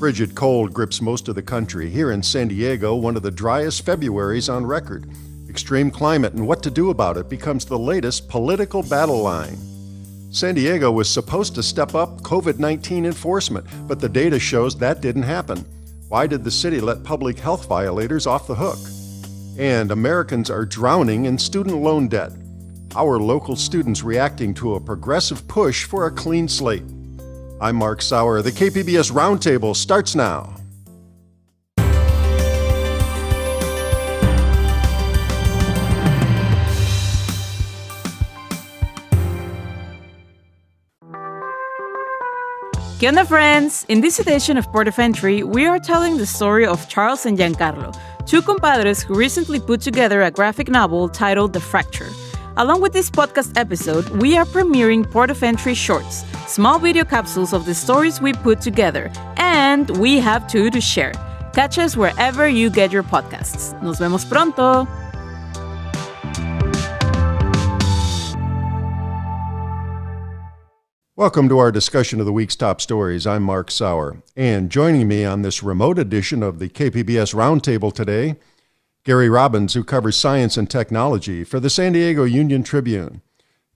Frigid cold grips most of the country. Here in San Diego, one of the driest Februaries on record. Extreme climate and what to do about it becomes the latest political battle line. San Diego was supposed to step up COVID-19 enforcement, but the data shows that didn't happen. Why did the city let public health violators off the hook? And Americans are drowning in student loan debt. How are local students reacting to a progressive push for a clean slate? I'm Mark Sauer. The KPBS Roundtable starts now. ¿Qué onda, friends? In this edition of Port of Entry, we are telling the story of Charles and Giancarlo, two compadres who recently put together a graphic novel titled The Fracture. Along with this podcast episode, we are premiering Port of Entry Shorts, small video capsules of the stories we put together, and we have two to share. Catch us wherever you get your podcasts. Nos vemos pronto! Welcome to our discussion of the week's top stories. I'm Mark Sauer, and joining me on this remote edition of the KPBS Roundtable today, Gary Robbins, who covers science and technology for the San Diego Union-Tribune,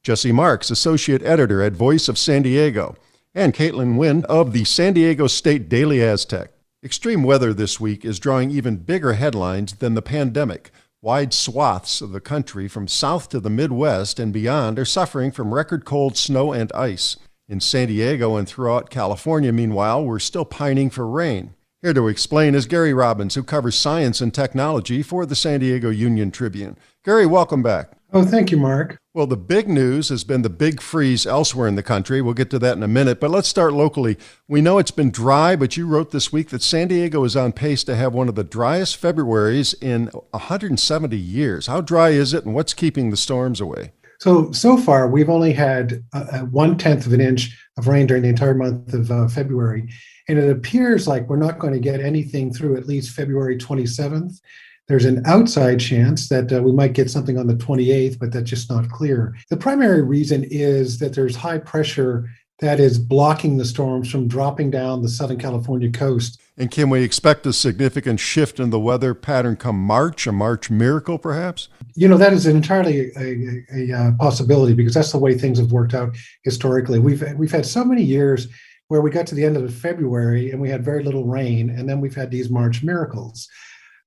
Jesse Marks, associate editor at Voice of San Diego, and Caitlin Wynn of the San Diego State Daily Aztec. Extreme weather this week is drawing even bigger headlines than the pandemic. Wide swaths of the country from south to the Midwest and beyond are suffering from record cold snow and ice. In San Diego and throughout California, meanwhile, we're still pining for rain. Here to explain is Gary Robbins, who covers science and technology for the San Diego Union-Tribune. Gary, welcome back. Oh, thank you, Mark. Well, the big news has been the big freeze elsewhere in the country. We'll get to that in a minute, but let's start locally. We know it's been dry, but you wrote this week that San Diego is on pace to have one of the driest Februaries in 170 years. How dry is it, and what's keeping the storms away? So far, we've only had 1/10 of an inch of rain during the entire month of February, and it appears like we're not going to get anything through at least February 27th. There's an outside chance that we might get something on the 28th, but that's just not clear. The primary reason is that there's high pressure that is blocking the storms from dropping down the Southern California coast. And can we expect a significant shift in the weather pattern come March, a March miracle perhaps? You know, that is entirely a possibility because that's the way things have worked out historically. We've had so many years where we got to the end of February and we had very little rain, and then we've had these March miracles.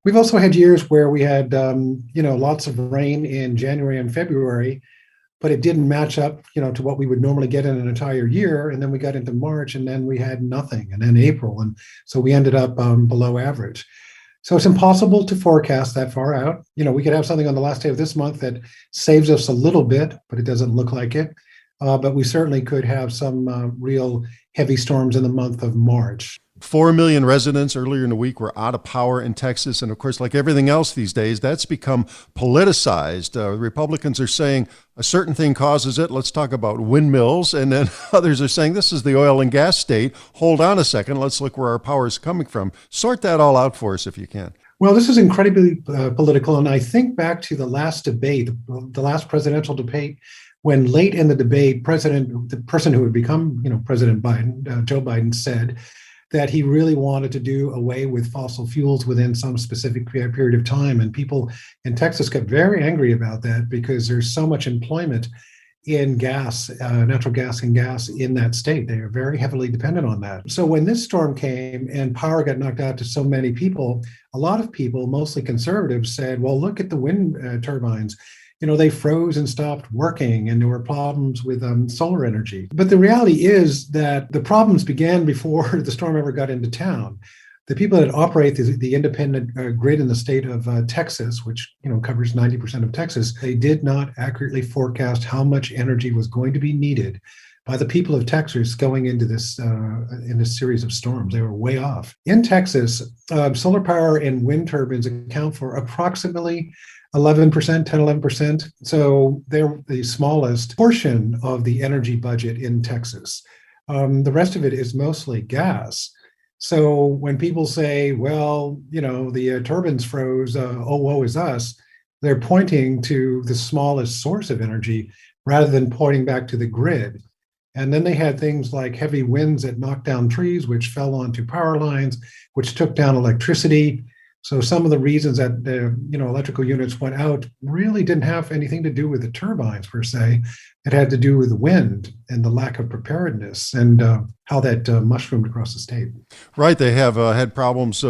We've also had years where we had, lots of rain in January and February, but it didn't match up, to what we would normally get in an entire year. And then we got into March and then we had nothing, and then April. And so we ended up below average. So it's impossible to forecast that far out. We could have something on the last day of this month that saves us a little bit, but it doesn't look like it. But we certainly could have some real heavy storms in the month of March. 4 million residents earlier in the week were out of power in Texas. And of course, like everything else these days, that's become politicized. Republicans are saying a certain thing causes it. Let's talk about windmills. And then others are saying this is the oil and gas state. Hold on a second. Let's look where our power is coming from. Sort that all out for us if you can. Well, this is incredibly political. And I think back to the last debate, the last presidential debate, when late in the debate, the person who would become, President Biden, Joe Biden, said that he really wanted to do away with fossil fuels within some specific period of time. And people in Texas got very angry about that because there's so much employment in gas, natural gas and gas in that state. They are very heavily dependent on that. So when this storm came and power got knocked out to so many people, a lot of people, mostly conservatives, said, well, look at the wind turbines. They froze and stopped working, and there were problems with solar energy. But the reality is that the problems began before the storm ever got into town. The people that operate the independent grid in the state of Texas, which covers 90% of Texas, they did not accurately forecast how much energy was going to be needed by the people of Texas going into this series of storms. They were way off. In Texas, solar power and wind turbines account for approximately 11%, 11%. So they're the smallest portion of the energy budget in Texas. The rest of it is mostly gas. So when people say, well, the turbines froze, oh, woe is us, they're pointing to the smallest source of energy rather than pointing back to the grid. And then they had things like heavy winds that knocked down trees, which fell onto power lines, which took down electricity. So some of the reasons that the electrical units went out really didn't have anything to do with the turbines per se. It had to do with the wind and the lack of preparedness and how that mushroomed across the state. Right. They have had problems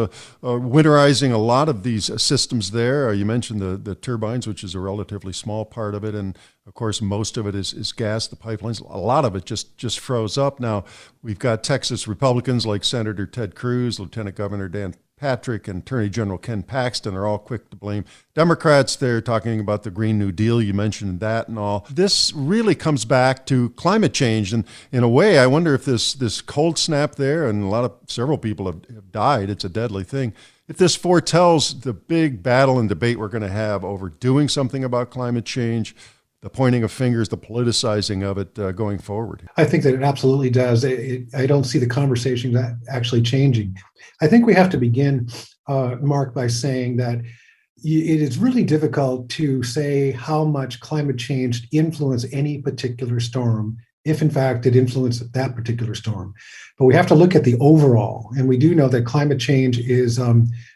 winterizing a lot of these systems there. You mentioned the turbines, which is a relatively small part of it. And of course, most of it is gas, the pipelines. A lot of it just froze up. Now, we've got Texas Republicans like Senator Ted Cruz, Lieutenant Governor Dan Patrick, and Attorney General Ken Paxton are all quick to blame Democrats. They're talking about the Green New Deal. You mentioned that and all. This really comes back to climate change. And in a way, I wonder if this cold snap there, and several people have died, it's a deadly thing, if this foretells the big battle and debate we're going to have over doing something about climate change, the pointing of fingers, the politicizing of it going forward. I think that it absolutely does. I don't see the conversation actually changing. I think we have to begin, Mark, by saying that it is really difficult to say how much climate change influenced any particular storm, if in fact it influenced that particular storm. But we have to look at the overall. And we do know that climate change is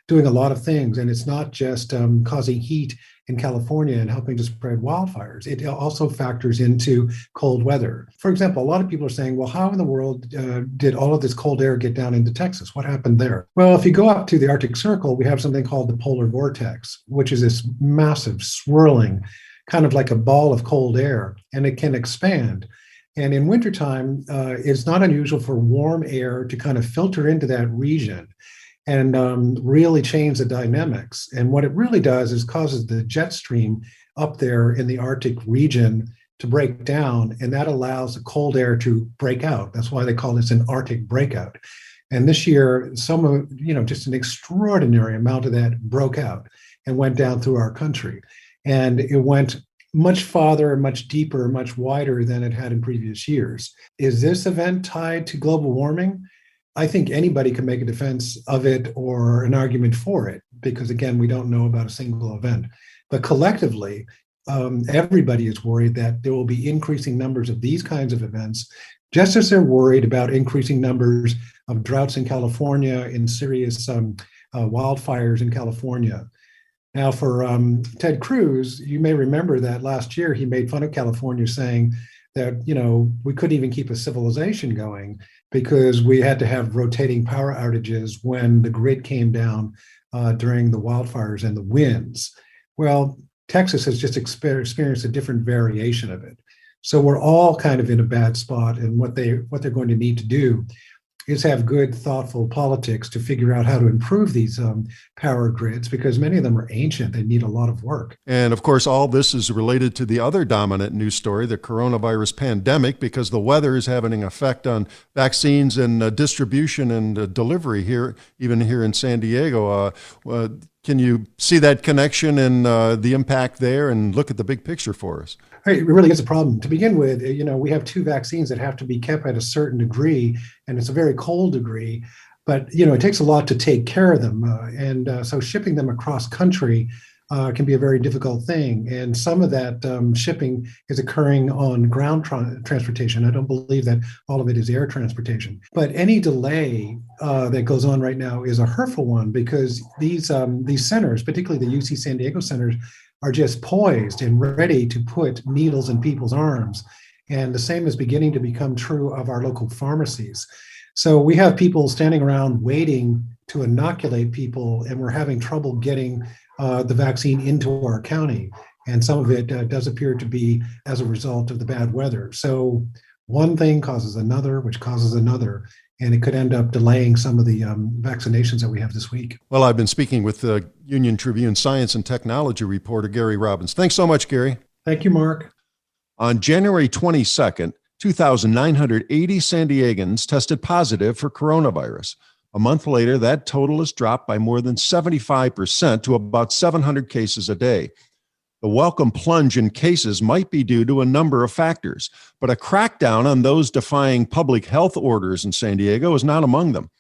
doing a lot of things. And it's not just causing heat in California and helping to spread wildfires. It also factors into cold weather. For example, a lot of people are saying, well, how in the world did all of this cold air get down into Texas? What happened there? Well, if you go up to the Arctic Circle, we have something called the polar vortex, which is this massive swirling, kind of like a ball of cold air, and it can expand. And in wintertime, it's not unusual for warm air to kind of filter into that region and really change the dynamics. And what it really does is causes the jet stream up there in the Arctic region to break down, and that allows the cold air to break out. That's why they call this an Arctic breakout. And this year, just an extraordinary amount of that broke out and went down through our country. And it went much farther, much deeper, much wider than it had in previous years. Is this event tied to global warming? I think anybody can make a defense of it or an argument for it, because again, we don't know about a single event. But collectively, everybody is worried that there will be increasing numbers of these kinds of events, just as they're worried about increasing numbers of droughts in California and serious wildfires in California. Now, for Ted Cruz, you may remember that last year he made fun of California, saying that, we couldn't even keep a civilization going because we had to have rotating power outages when the grid came down during the wildfires and the winds. Well, Texas has just experienced a different variation of it. So we're all kind of in a bad spot, and what they're going to need to do is have good, thoughtful politics to figure out how to improve these power grids, because many of them are ancient. They need a lot of work. And of course, all this is related to the other dominant news story, the coronavirus pandemic, because the weather is having an effect on vaccines and distribution and delivery here, even here in San Diego. Can you see that connection and the impact there, and look at the big picture for us? It really is a problem. To begin with, we have two vaccines that have to be kept at a certain degree, and it's a very cold degree, but, it takes a lot to take care of them. So shipping them across country can be a very difficult thing. And some of that shipping is occurring on ground transportation. I don't believe that all of it is air transportation. But any delay that goes on right now is a hurtful one, because these centers, particularly the UC San Diego centers, are just poised and ready to put needles in people's arms. And the same is beginning to become true of our local pharmacies. So we have people standing around waiting to inoculate people, and we're having trouble getting the vaccine into our county. And some of it does appear to be as a result of the bad weather. So one thing causes another, which causes another, and it could end up delaying some of the vaccinations that we have this week. Well, I've been speaking with the Union Tribune science and technology reporter, Gary Robbins. Thanks so much, Gary. Thank you, Mark. On January 22nd, 2,980 San Diegans tested positive for coronavirus. A month later, that total has dropped by more than 75% to about 700 cases a day. The welcome plunge in cases might be due to a number of factors, but a crackdown on those defying public health orders in San Diego is not among them.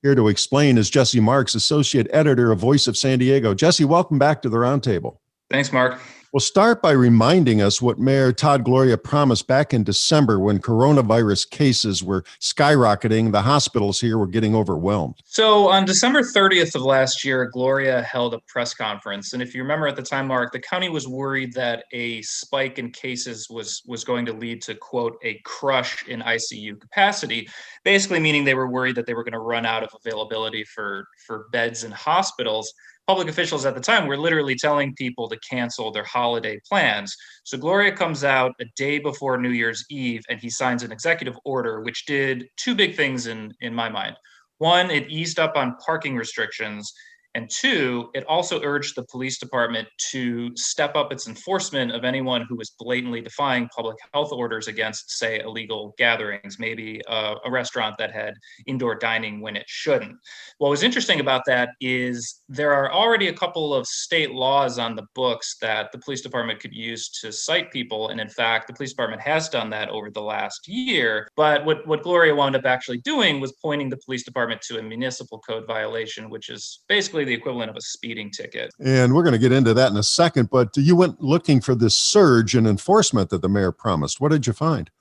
Here to explain is Jesse Marks, Associate Editor of Voice of San Diego. Jesse, welcome back to the Roundtable. Thanks, Mark. Well, start by reminding us what Mayor Todd Gloria promised back in December when coronavirus cases were skyrocketing. The hospitals here were getting overwhelmed. So on December 30th of last year, Gloria held a press conference. And if you remember at the time, Mark, the county was worried that a spike in cases was going to lead to, quote, a crush in ICU capacity, basically meaning they were worried that they were going to run out of availability for beds in hospitals. Public officials at the time were literally telling people to cancel their holiday plans. So Gloria comes out a day before New Year's Eve and he signs an executive order, which did two big things in my mind. One, it eased up on parking restrictions. And two, it also urged the police department to step up its enforcement of anyone who was blatantly defying public health orders against, say, illegal gatherings, maybe a restaurant that had indoor dining when it shouldn't. What was interesting about that is there are already a couple of state laws on the books that the police department could use to cite people. And in fact, the police department has done that over the last year. But what Gloria wound up actually doing was pointing the police department to a municipal code violation, which is basically the equivalent of a speeding ticket. And we're going to get into that in a second, but you went looking for this surge in enforcement that the mayor promised. What did you find?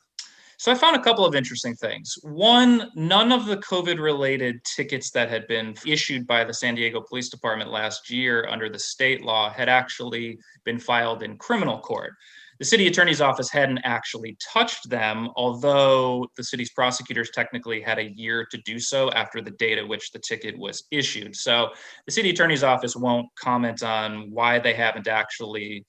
So I found a couple of interesting things. One, none of the COVID-related tickets that had been issued by the San Diego Police Department last year under the state law had actually been filed in criminal court. The city attorney's office hadn't actually touched them, although the city's prosecutors technically had a year to do so after the date at which the ticket was issued. So the city attorney's office won't comment on why they haven't actually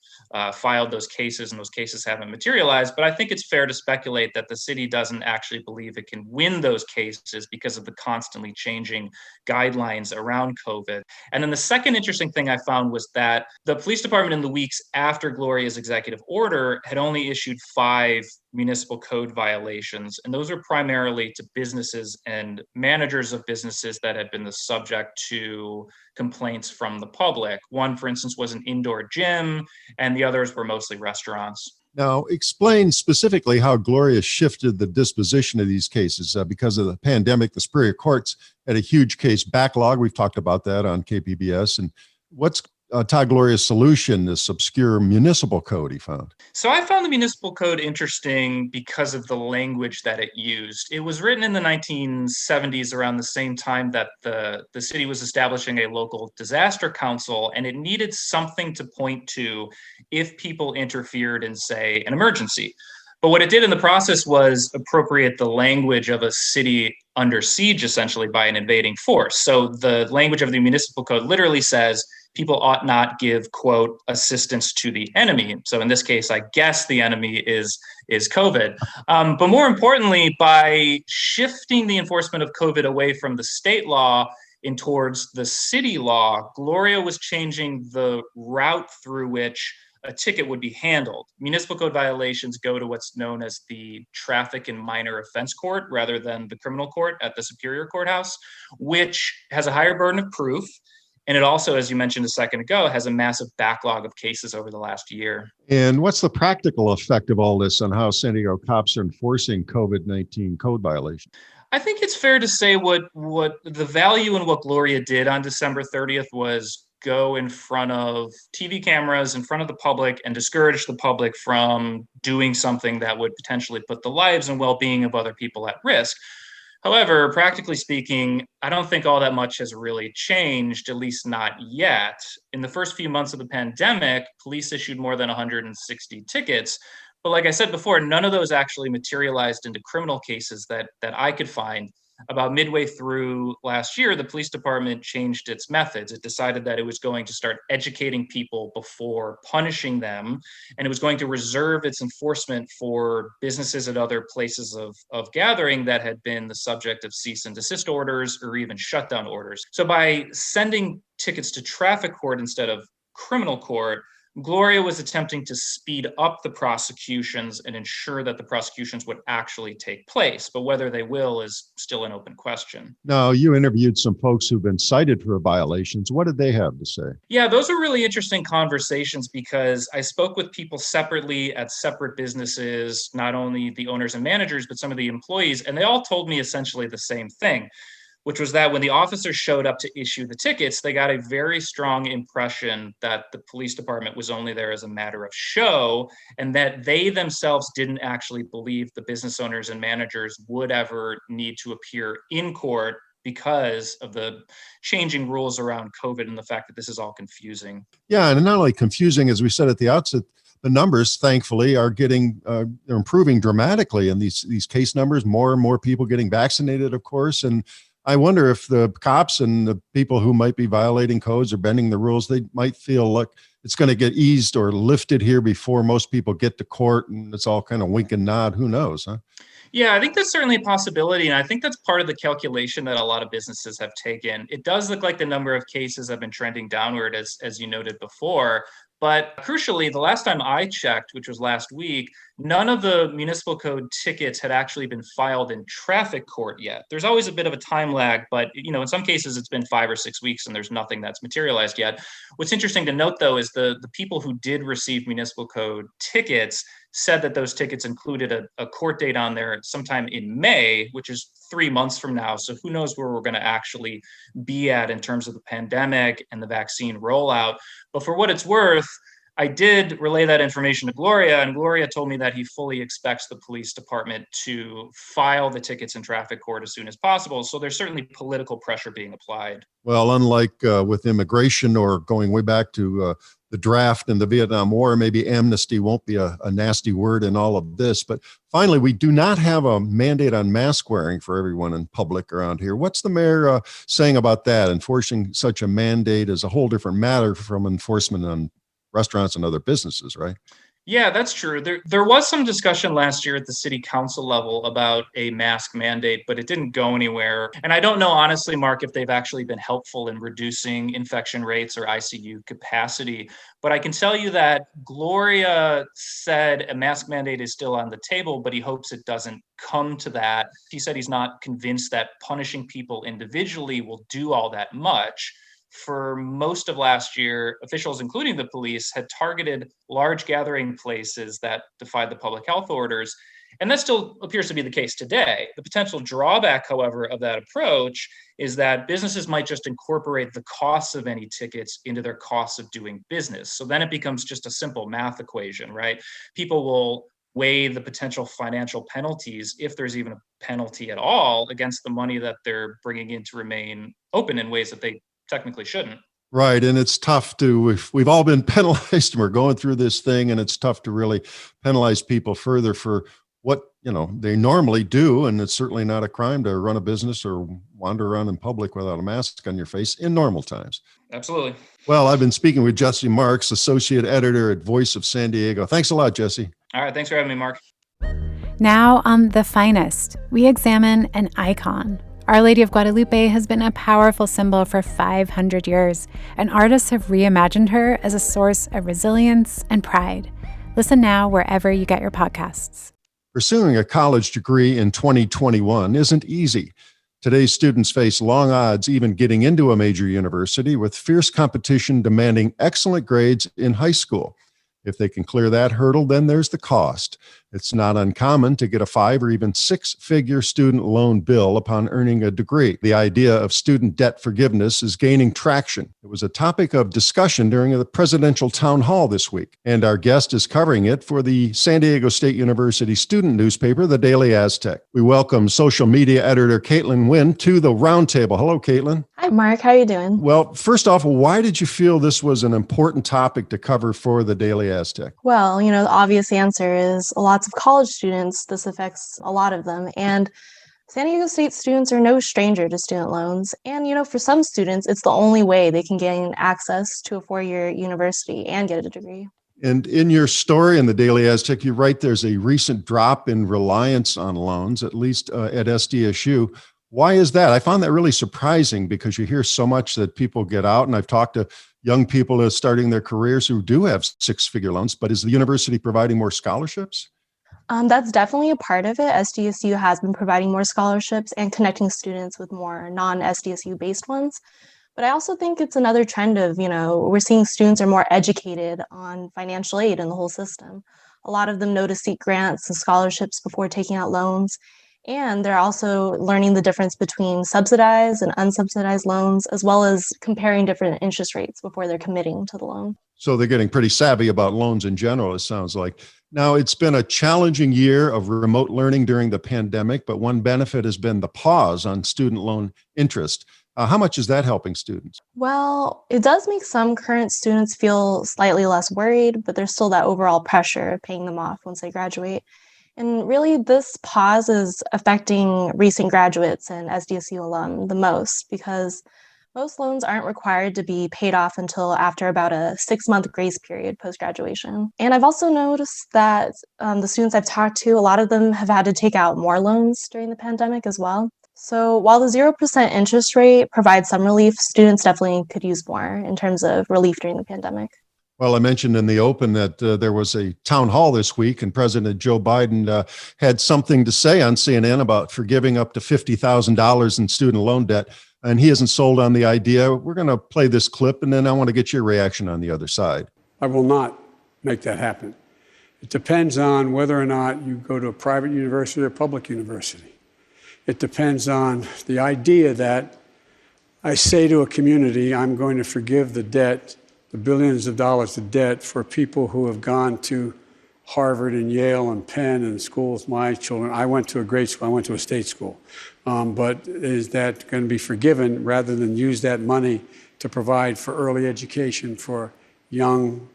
filed those cases and those cases haven't materialized. But I think it's fair to speculate that the city doesn't actually believe it can win those cases because of the constantly changing guidelines around COVID. And then the second interesting thing I found was that the police department in the weeks after Gloria's executive order had only issued 5 municipal code violations, and those were primarily to businesses and managers of businesses that had been the subject to complaints from the public. One, for instance, was an indoor gym, and the others were mostly restaurants. Now, explain specifically how Gloria shifted the disposition of these cases. Because of the pandemic, the Superior Courts had a huge case backlog. We've talked about that on KPBS. And what's Todd Gloria's solution, this obscure municipal code he found? So I found the municipal code interesting because of the language that it used. It was written in the 1970s around the same time that the city was establishing a local disaster council, and it needed something to point to if people interfered in, say, an emergency. But what it did in the process was appropriate the language of a city under siege, essentially, by an invading force. So the language of the municipal code literally says people ought not give, quote, assistance to the enemy. So in this case, I guess the enemy is COVID. But more importantly, by shifting the enforcement of COVID away from the state law in towards the city law, Gloria was changing the route through which a ticket would be handled. Municipal code violations go to what's known as the traffic and minor offense court rather than the criminal court at the Superior Courthouse, which has a higher burden of proof. And it also, as you mentioned a second ago, has a massive backlog of cases over the last year. And what's the practical effect of all this on how San Diego cops are enforcing COVID-19 code violations? I think it's fair to say what the value in what Gloria did on December 30th was go in front of TV cameras, in front of the public, and discourage the public from doing something that would potentially put the lives and well-being of other people at risk. However, practically speaking, I don't think all that much has really changed, at least not yet. In the first few months of the pandemic, police issued more than 160 tickets. But like I said before, none of those actually materialized into criminal cases that I could find. About midway through last year, the police department changed its methods. It decided that it was going to start educating people before punishing them, and it was going to reserve its enforcement for businesses at other places of gathering that had been the subject of cease and desist orders or even shutdown orders. So by sending tickets to traffic court instead of criminal court, Gloria was attempting to speed up the prosecutions and ensure that the prosecutions would actually take place. But whether they will is still an open question. Now, you interviewed some folks who've been cited for violations. What did they have to say? Yeah, those are really interesting conversations because I spoke with people separately at separate businesses, not only the owners and managers, but some of the employees, and they all told me essentially the same thing. which was that when the officers showed up to issue the tickets, they got a very strong impression that the police department was only there as a matter of show, and that they themselves didn't actually believe the business owners and managers would ever need to appear in court because of the changing rules around COVID and the fact that this is all confusing. Yeah, and not only confusing, as we said at the outset, the numbers, thankfully, are getting they're improving dramatically, and these case numbers, more and more people getting vaccinated, of course. And I wonder if the cops and the people who might be violating codes or bending the rules, they might feel like it's going to get eased or lifted here before most people get to court, and it's all kind of wink and nod. Who knows, huh? Yeah, I think that's certainly a possibility. And I think that's part of the calculation that a lot of businesses have taken. It does look like the number of cases have been trending downward, as you noted before. But crucially, the last time I checked, which was last week, none of the municipal code tickets had actually been filed in traffic court yet. There's always a bit of a time lag, but in some cases it's been 5 or 6 weeks and there's nothing that's materialized yet. What's interesting to note, though, is the people who did receive municipal code tickets said that those tickets included a court date on there sometime in May, which is 3 months from now. So who knows where we're going to actually be at in terms of the pandemic and the vaccine rollout. But for what it's worth, I did relay that information to Gloria, and Gloria told me that he fully expects the police department to file the tickets in traffic court as soon as possible. So there's certainly political pressure being applied. Well, unlike with immigration or going way back to the draft and the Vietnam War, maybe amnesty won't be a nasty word in all of this. But finally, we do not have a mandate on mask wearing for everyone in public around here. What's the mayor saying about that? Enforcing such a mandate is a whole different matter from enforcement on restaurants and other businesses, right? Yeah, that's true. There was some discussion last year at the city council level about a mask mandate, but it didn't go anywhere. And I don't know, honestly, Mark, if they've actually been helpful in reducing infection rates or ICU capacity. But I can tell you that Gloria said a mask mandate is still on the table, but he hopes it doesn't come to that. He said he's not convinced that punishing people individually will do all that much. For most of last year, officials, including the police, had targeted large gathering places that defied the public health orders. And that still appears to be the case today. The potential drawback, however, of that approach is that businesses might just incorporate the costs of any tickets into their costs of doing business. So then it becomes just a simple math equation, right? People will weigh the potential financial penalties, if there's even a penalty at all, against the money that they're bringing in to remain open in ways that they technically shouldn't. Right. And it's tough we've all been penalized and we're going through this thing, and it's tough to really penalize people further for what, they normally do. And it's certainly not a crime to run a business or wander around in public without a mask on your face in normal times. Absolutely. Well, I've been speaking with Jesse Marks, Associate Editor at Voice of San Diego. Thanks a lot, Jesse. All right. Thanks for having me, Mark. Now on The Finest, we examine an icon. Our Lady of Guadalupe has been a powerful symbol for 500 years, and artists have reimagined her as a source of resilience and pride. Listen now wherever you get your podcasts. Pursuing a college degree in 2021 isn't easy. Today's students face long odds even getting into a major university, with fierce competition demanding excellent grades in high school. If they can clear that hurdle, then there's the cost. It's not uncommon to get a 5 or even 6-figure student loan bill upon earning a degree. The idea of student debt forgiveness is gaining traction. It was a topic of discussion during the presidential town hall this week, and our guest is covering it for the San Diego State University student newspaper, the Daily Aztec. We welcome social media editor Caitlin Nguyen to the roundtable. Hello, Caitlin. Hi, Mark. How are you doing? Well, first off, why did you feel this was an important topic to cover for the Daily Aztec? Well, the obvious answer is lots of college students. This affects a lot of them. And San Diego State students are no stranger to student loans. And, for some students, it's the only way they can gain access to a 4-year university and get a degree. And in your story in the Daily Aztec, you write there's a recent drop in reliance on loans, at least at SDSU. Why is that? I found that really surprising because you hear so much that people get out, and I've talked to young people who are starting their careers who do have 6-figure loans, but is the university providing more scholarships? That's definitely a part of it. SDSU has been providing more scholarships and connecting students with more non-SDSU based ones. But I also think it's another trend of, we're seeing students are more educated on financial aid in the whole system. A lot of them know to seek grants and scholarships before taking out loans. And they're also learning the difference between subsidized and unsubsidized loans, as well as comparing different interest rates before they're committing to the loan. So they're getting pretty savvy about loans in general, it sounds like. Now, it's been a challenging year of remote learning during the pandemic, but one benefit has been the pause on student loan interest. How much is that helping students? Well, it does make some current students feel slightly less worried, but there's still that overall pressure of paying them off once they graduate. And really, this pause is affecting recent graduates and SDSU alum the most because most loans aren't required to be paid off until after about a 6-month grace period post-graduation. And I've also noticed that the students I've talked to, a lot of them have had to take out more loans during the pandemic as well. So while the 0% interest rate provides some relief, students definitely could use more in terms of relief during the pandemic. Well, I mentioned in the open that there was a town hall this week, and President Joe Biden had something to say on CNN about forgiving up to $50,000 in student loan debt, and he isn't sold on the idea. We're going to play this clip, and then I want to get your reaction on the other side. I will not make that happen. It depends on whether or not you go to a private university or a public university. It depends on the idea that I say to a community, I'm going to forgive the debt, the billions of dollars of debt for people who have gone to Harvard and Yale and Penn and schools. My children, I went to a great school, I went to a state school. But is that going to be forgiven rather than use that money to provide for early education for young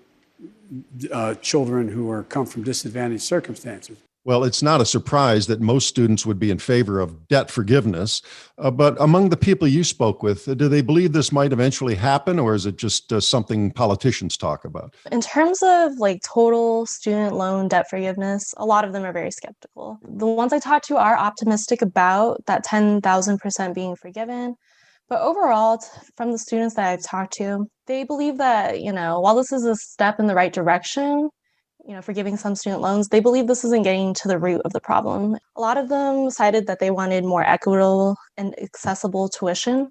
children who come from disadvantaged circumstances? Well, it's not a surprise that most students would be in favor of debt forgiveness. But among the people you spoke with, do they believe this might eventually happen, or is it just something politicians talk about? In terms of total student loan debt forgiveness, a lot of them are very skeptical. The ones I talked to are optimistic about that 10,000% being forgiven. But overall, from the students that I've talked to, they believe that, while this is a step in the right direction, forgiving some student loans, they believe this isn't getting to the root of the problem. A lot of them cited that they wanted more equitable and accessible tuition.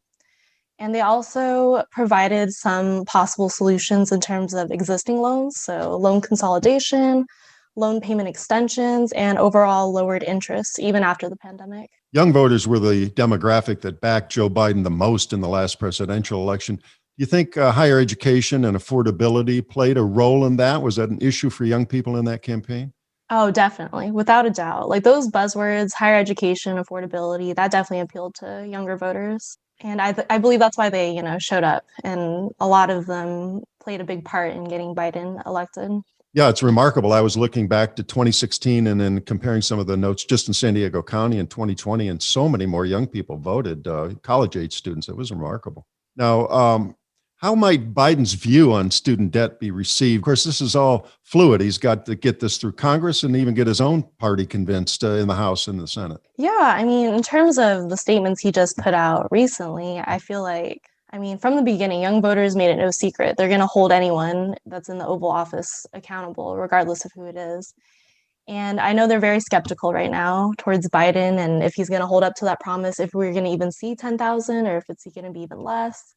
And they also provided some possible solutions in terms of existing loans, so loan consolidation, loan payment extensions, and overall lowered interest, even after the pandemic. Young voters were the demographic that backed Joe Biden the most in the last presidential election. Do you think higher education and affordability played a role in that? Was that an issue for young people in that campaign? Oh, definitely, without a doubt. Those buzzwords, higher education, affordability, that definitely appealed to younger voters. And I believe that's why they, showed up. And a lot of them played a big part in getting Biden elected. Yeah, it's remarkable. I was looking back to 2016 and then comparing some of the notes just in San Diego County in 2020, and so many more young people voted, college-age students. It was remarkable. Now, how might Biden's view on student debt be received? Of course, this is all fluid. He's got to get this through Congress and even get his own party convinced in the House and the Senate. Yeah, in terms of the statements he just put out recently, I feel like, from the beginning, young voters made it no secret. They're going to hold anyone that's in the Oval Office accountable, regardless of who it is. And I know they're very skeptical right now towards Biden and if he's going to hold up to that promise, if we're going to even see 10,000 or if it's going to be even less.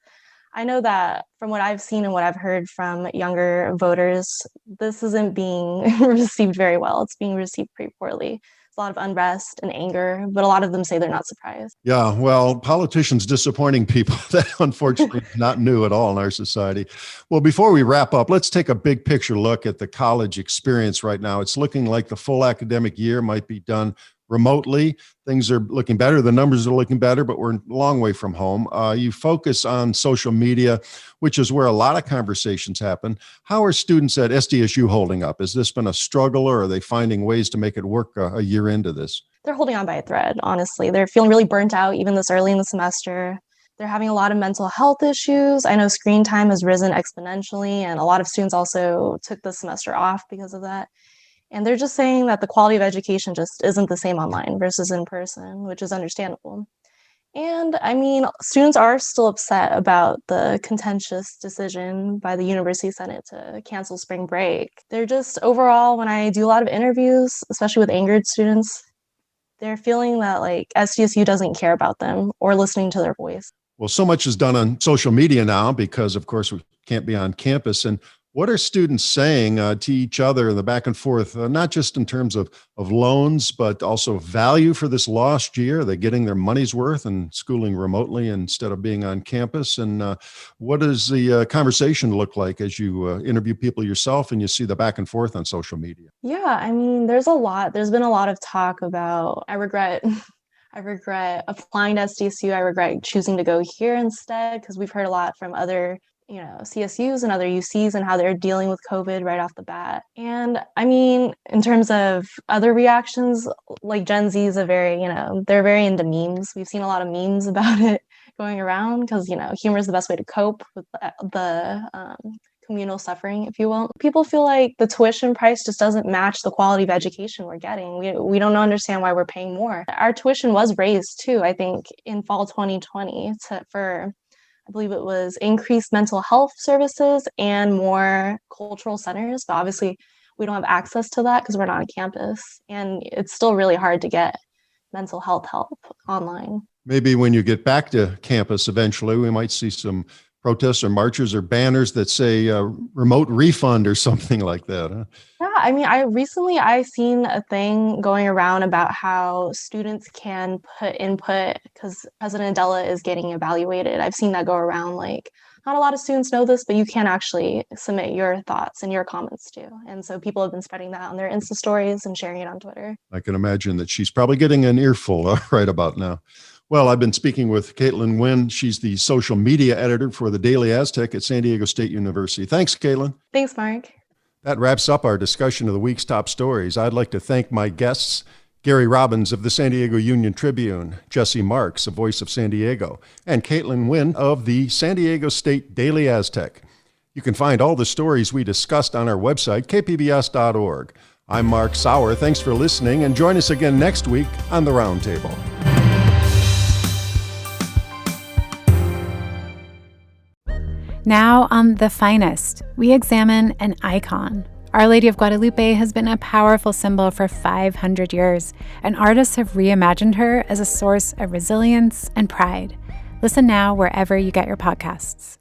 I know that from what I've seen and what I've heard from younger voters, this isn't being received very well. It's being received pretty poorly. There's a lot of unrest and anger, but a lot of them say they're not surprised. Yeah, well, politicians disappointing people, that unfortunately is not new at all in our society. Well, before we wrap up, let's take a big picture look at the college experience right now. It's looking like the full academic year might be done remotely. Things are looking better. The numbers are looking better, but we're a long way from home. You focus on social media, which is where a lot of conversations happen. How are students at SDSU holding up? Has this been a struggle, or are they finding ways to make it work a year into this? They're holding on by a thread, honestly. They're feeling really burnt out even this early in the semester. They're having a lot of mental health issues. I know screen time has risen exponentially, and a lot of students also took the semester off because of that. And they're just saying that the quality of education just isn't the same online versus in person, which is understandable. And students are still upset about the contentious decision by the University Senate to cancel spring break. They're just overall, when I do a lot of interviews, especially with angered students, they're feeling that SDSU doesn't care about them or listening to their voice. Well, so much is done on social media now because, of course, we can't be on campus. And What are students saying to each other in the back and forth, not just in terms of loans, but also value for this lost year? Are they getting their money's worth and schooling remotely instead of being on campus? And what does the conversation look like as you interview people yourself and you see the back and forth on social media? Yeah, I mean, there's been a lot of talk about, I regret applying to SDSU. I regret choosing to go here instead, because we've heard a lot from other CSUs and other UCs and how they're dealing with COVID right off the bat. And I mean, in terms of other reactions, like Gen Zs are they're very into memes. We've seen a lot of memes about it going around because, humor is the best way to cope with the communal suffering, if you will. People feel like the tuition price just doesn't match the quality of education we're getting. We don't understand why we're paying more. Our tuition was raised too, I think, in fall 2020 for I believe it was increased mental health services and more cultural centers. But obviously, we don't have access to that because we're not on campus. And it's still really hard to get mental health help online. Maybe when you get back to campus eventually, we might see some protests or marches or banners that say remote refund or something like that. Huh? Yeah, I mean, I seen a thing going around about how students can put input because President Della is getting evaluated. I've seen that go around. Like, not a lot of students know this, but you can actually submit your thoughts and your comments too. And so people have been spreading that on their Insta stories and sharing it on Twitter. I can imagine that she's probably getting an earful right about now. Well, I've been speaking with Caitlin Nguyen. She's the social media editor for the Daily Aztec at San Diego State University. Thanks, Caitlin. Thanks, Mark. That wraps up our discussion of the week's top stories. I'd like to thank my guests, Gary Robbins of the San Diego Union-Tribune, Jesse Marks, a Voice of San Diego, and Caitlin Nguyen of the San Diego State Daily Aztec. You can find all the stories we discussed on our website, kpbs.org. I'm Mark Sauer. Thanks for listening, and join us again next week on The Roundtable. Now on The Finest, we examine an icon. Our Lady of Guadalupe has been a powerful symbol for 500 years, and artists have reimagined her as a source of resilience and pride. Listen now wherever you get your podcasts.